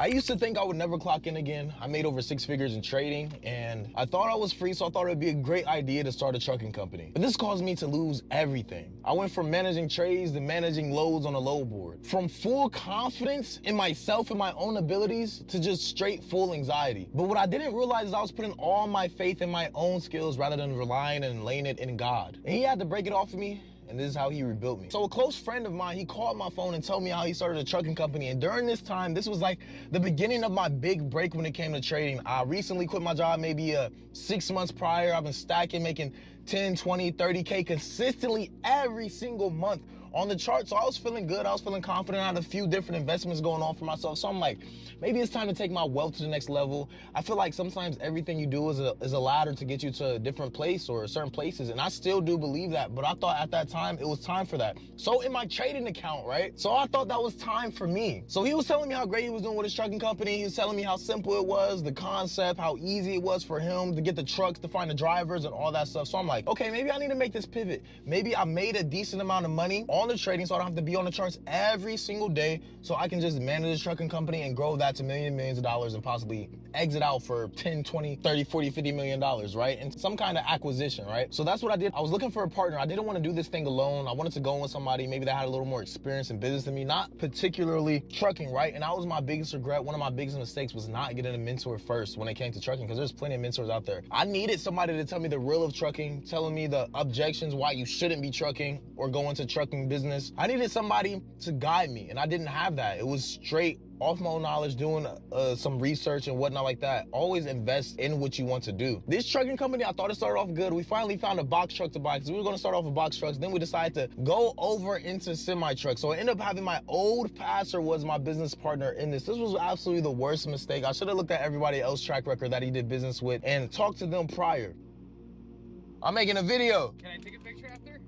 I used to think I would never clock in again. I made over 6 figures in trading and I thought I was free, so I thought it would be a great idea to start a trucking company. But this caused me to lose everything. I went from managing trades to managing loads on a load board. From full confidence in myself and my own abilities to just straight full anxiety. But what I didn't realize is I was putting all my faith in my own skills rather than relying and laying it in God. And he had to break it off of me. And this is how he rebuilt me. So a close friend of mine, he called my phone and told me how he started a trucking company. And during this time, this was like the beginning of my big break when it came to trading. I recently quit my job maybe 6 months prior. I've been stacking, making 10, 20, 30K consistently every single month on the chart. So I was feeling good. I was feeling confident. I had a few different investments going on for myself. So I'm like, maybe it's time to take my wealth to the next level. I feel like sometimes everything you do is a ladder to get you to a different place or certain places. And I still do believe that. But I thought at that time, it was time for that. So in my trading account, right? So I thought that was time for me. So he was telling me how great he was doing with his trucking company. He was telling me how simple it was, the concept, how easy it was for him to get the trucks, to find the drivers and all that stuff. So I'm like, okay, maybe I need to make this pivot. Maybe I made a decent amount of money on the trading so I don't have to be on the charts every single day, so I can just manage a trucking company and grow that to millions of dollars and possibly exit out for 10, 20, 30, 40, 50 million dollars, right? And some kind of acquisition, right? So that's what I did. I was looking for a partner. I didn't want to do this thing alone. I wanted to go in with somebody maybe that had a little more experience in business than me, not particularly trucking, right? And that was my biggest regret. One of my biggest mistakes was not getting a mentor first when it came to trucking, because there's plenty of mentors out there. I needed somebody to tell me the real of trucking, telling me the objections why you shouldn't be trucking or go into trucking business. I needed somebody to guide me, and I didn't have that. It was straight off my own knowledge, doing some research and whatnot like that. Always invest in what you want to do. This trucking company, I thought it started off good. We finally found a box truck to buy because we were going to start off with box trucks. Then we decided to go over into semi trucks. So I ended up having my old pastor was my business partner in this. This was absolutely the worst mistake. I should have looked at everybody else's track record that he did business with and talked to them prior. I'm making a video. Can I take a picture after?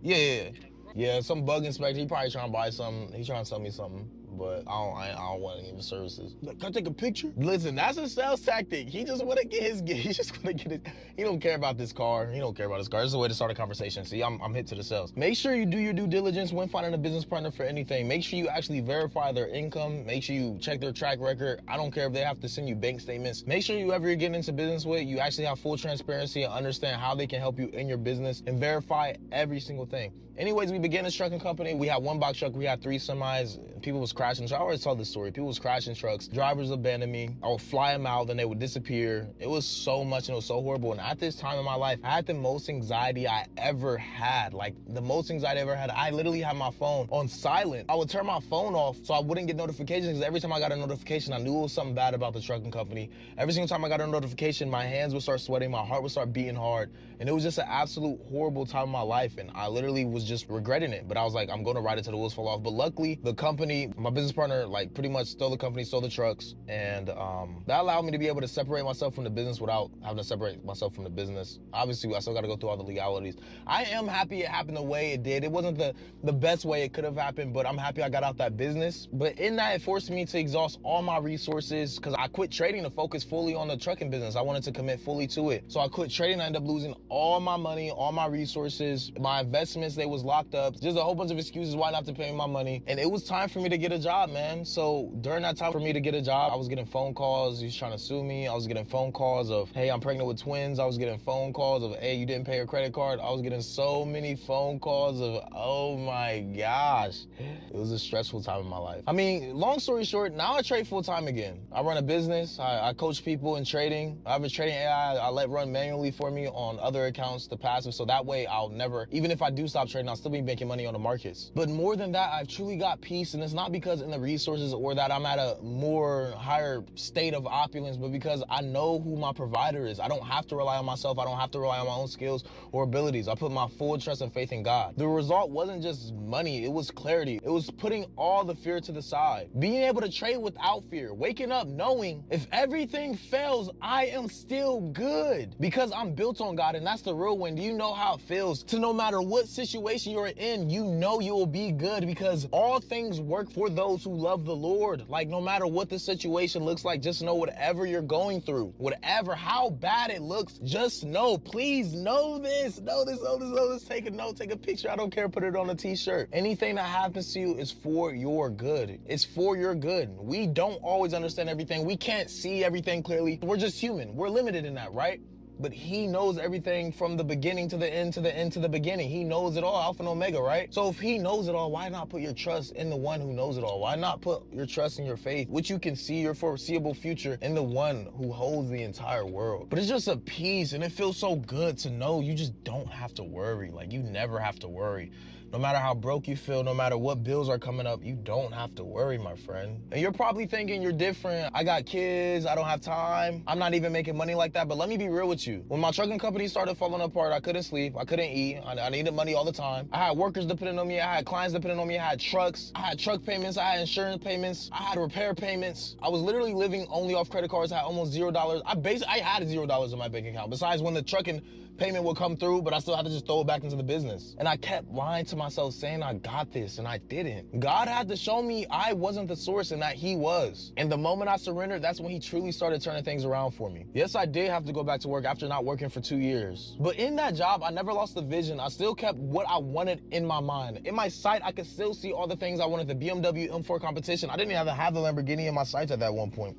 Yeah, some bug inspector. He probably trying to buy something. He's trying to sell me something, but I don't want any of the services. Like, can I take a picture? Listen, that's a sales tactic. He just want to get his. He just want to get it. He don't care about this car. He don't care about his car. This is a way to start a conversation. See, I'm hit to the sales. Make sure you do your due diligence when finding a business partner for anything. Make sure you actually verify their income. Make sure you check their track record. I don't care if they have to send you bank statements. Make sure you ever you're getting into business with, you actually have full transparency and understand how they can help you in your business and verify every single thing. Anyways, we began this trucking company. We had one box truck. We had 3 semis. People was crashing. So I always tell this story. People was crashing trucks. Drivers abandoned me. I would fly them out, then they would disappear. It was so much and it was so horrible. And at this time in my life, I had the most anxiety I ever had. Like the most anxiety I ever had. I literally had my phone on silent. I would turn my phone off so I wouldn't get notifications, because every time I got a notification, I knew it was something bad about the trucking company. Every single time I got a notification, my hands would start sweating. My heart would start beating hard. And it was just an absolute horrible time in my life. And I literally was just regretting it. But I was like, I'm going to ride it till the wheels fall off. But luckily, the company, my business partner, like pretty much stole the company, stole the trucks. And that allowed me to be able to separate myself from the business without having to separate myself from the business. Obviously, I still got to go through all the legalities. I am happy it happened the way it did. It wasn't the best way it could have happened, but I'm happy I got out that business. But in that, it forced me to exhaust all my resources, because I quit trading to focus fully on the trucking business. I wanted to commit fully to it. So I quit trading. I ended up losing all my money, all my resources, my investments, they was locked up. Just a whole bunch of excuses why not to pay me my money. And it was time for me to get a job, man. So during that time for me to get a job, I was getting phone calls. He was trying to sue me. I was getting phone calls of, hey, I'm pregnant with twins. I was getting phone calls of, hey, you didn't pay your credit card. I was getting so many phone calls of, oh my gosh. It was a stressful time in my life. I mean, long story short, now I trade full time again. I run a business. I coach people in trading. I have a trading AI I let run manually for me on other accounts, the passive. So that way I'll never, even if I do stop trading, I'll still be making money on the markets. But more than that, I've truly got peace. And it's not because in the resources or that I'm at a more higher state of opulence, but because I know who my provider is. I don't have to rely on myself. I don't have to rely on my own skills or abilities. I put my full trust and faith in God. The result wasn't just money. It was clarity. It was putting all the fear to the side. Being able to trade without fear. Waking up knowing if everything fails, I am still good because I'm built on God, and that's the real win. Do you know how it feels to, no matter what situation you're in, you know you will be good because all things work for the those who love the Lord. Like, no matter what the situation looks like, just know whatever you're going through, whatever, how bad it looks, just know, please know this, know this, know this, know this. Take a note, take a picture. I don't care. Put it on a t-shirt. Anything that happens to you is for your good. It's for your good. We don't always understand everything. We can't see everything clearly. We're just human. We're limited in that, right? But he knows everything from the beginning to the end to the end to the beginning. He knows it all, Alpha and Omega, right? So if he knows it all, why not put your trust in the one who knows it all? Why not put your trust in your faith, which you can see your foreseeable future, in the one who holds the entire world? But it's just a peace, and it feels so good to know you just don't have to worry. Like, you never have to worry. No matter how broke you feel, no matter what bills are coming up, you don't have to worry, my friend. And you're probably thinking you're different. I got kids, I don't have time. I'm not even making money like that. But let me be real with you. When my trucking company started falling apart, I couldn't sleep, I couldn't eat, I needed money all the time. I had workers depending on me, I had clients depending on me, I had trucks, I had truck payments, I had insurance payments, I had repair payments. I was literally living only off credit cards. I had almost $0. I had $0 in my bank account, besides when the trucking payment would come through, but I still had to just throw it back into the business. And I kept lying to myself, saying I got this, and I didn't. God had to show me I wasn't the source and that he was. And the moment I surrendered, that's when he truly started turning things around for me. Yes, I did have to go back to work after not working for 2 years. But in that job, I never lost the vision. I still kept what I wanted in my mind. In my sight, I could still see all the things I wanted. The BMW M4 competition. I didn't even have the Lamborghini in my sights at that one point.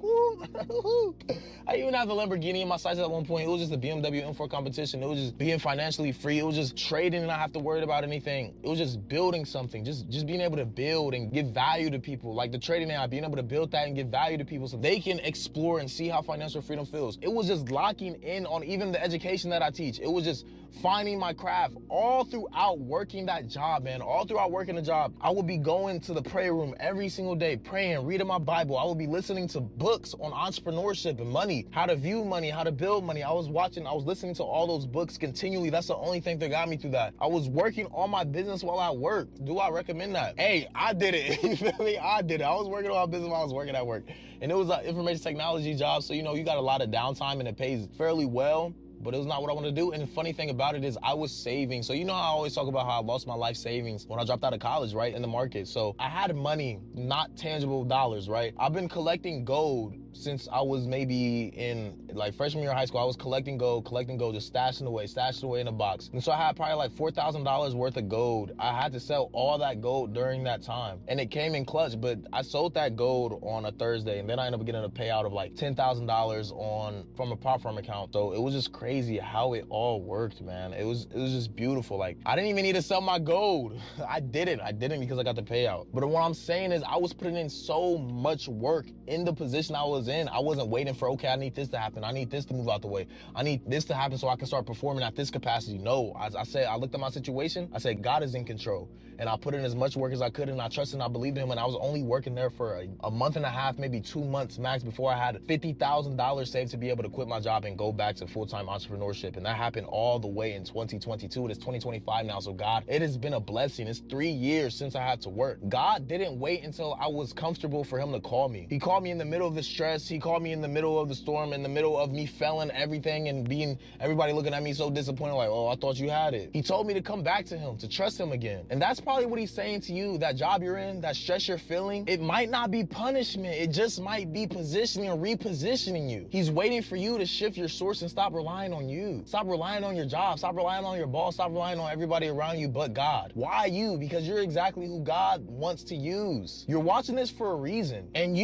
I didn't even have the Lamborghini in my sights at one point. It was just the BMW M4 competition. It was just being financially free. It was just trading and not have to worry about anything. It was just building something, just being able to build and give value to people. Like the trading app, being able to build that and give value to people so they can explore and see how financial freedom feels. It was just locking in on even the education that I teach. It was just finding my craft all throughout working that job, man. All throughout working the job, I would be going to the prayer room every single day, praying, reading my Bible. I would be listening to books on entrepreneurship and money, how to view money, how to build money. I was listening to all those books continually. That's the only thing that got me through that. I was working on my business while I worked. Do I recommend that? Hey, I did it. You feel me? I did it. I was working on my business while I was working at work. And it was an information technology job. So, you got a lot of downtime and it pays fairly well. But it was not what I want to do. And the funny thing about it is I was saving. So how I always talk about how I lost my life savings when I dropped out of college, right, in the market. So I had money, not tangible dollars, right? I've been collecting gold since I was maybe in like freshman year of high school. I was collecting gold, just stashing it away in a box. And so I had probably like $4,000 worth of gold. I had to sell all that gold during that time. And it came in clutch, but I sold that gold on a Thursday. And then I ended up getting a payout of like $10,000 from a prop firm account. So it was just crazy how it all worked, man. It was just beautiful. Like, I didn't even need to sell my gold. I didn't because I got the payout. But what I'm saying is I was putting in so much work in the position I was in. I wasn't waiting for, okay, I need this to happen. I need this to move out the way. I need this to happen so I can start performing at this capacity. No, I looked at my situation. I said, God is in control. And I put in as much work as I could, and I trusted and I believed in him. And I was only working there for a month and a half, maybe 2 months max, before I had $50,000 saved to be able to quit my job and go back to full-time entrepreneurship. And that happened all the way in 2022. It is 2025 now. So God, it has been a blessing. It's 3 years since I had to work. God didn't wait until I was comfortable for him to call me. He called me in the middle of the stress. He called me in the middle of the storm, in the middle of me failing everything and being everybody looking at me so disappointed, like, oh, I thought you had it. He told me to come back to him, to trust him again. And that's probably what he's saying to you. That job you're in, that stress you're feeling, it might not be punishment. It just might be positioning or repositioning you. He's waiting for you to shift your source and stop relying on you. Stop relying on your job. Stop relying on your boss. Stop relying on everybody around you but God. Why you? Because you're exactly who God wants to use. You're watching this for a reason. And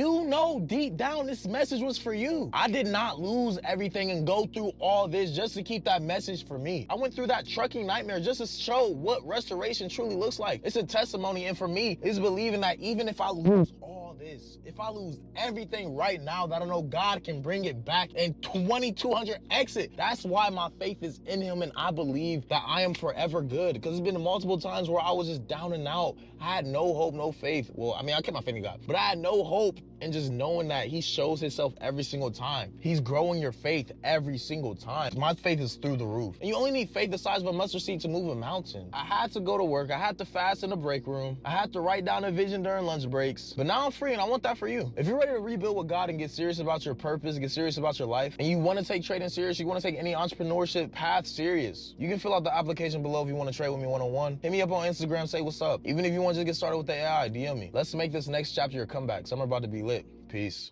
deep down this message was for you. I did not lose everything and go through all this just to keep that message for me. I went through that trucking nightmare just to show what restoration truly looks like. It's a testimony, and for me, it's believing that even if I lose all this, if I lose everything right now, that I know God can bring it back and 2200 exit. That's why my faith is in him, and I believe that I am forever good, because it's been multiple times where I was just down and out. I had no hope, no faith. Well, I kept my faith in God, but I had no hope. And just knowing that he shows himself every single time. He's growing your faith every single time. My faith is through the roof. And you only need faith the size of a mustard seed to move a mountain. I had to go to work. I had to fast in the break room. I had to write down a vision during lunch breaks. But now I'm free free, and I want that for you. If you're ready to rebuild with God and get serious about your purpose, get serious about your life, and you want to take trading serious, you want to take any entrepreneurship path serious, you can fill out the application below if you want to trade with me one-on-one. Hit me up on Instagram, say what's up. Even if you want to just get started with the AI, DM me. Let's make this next chapter your comeback. Summer about to be lit. Peace.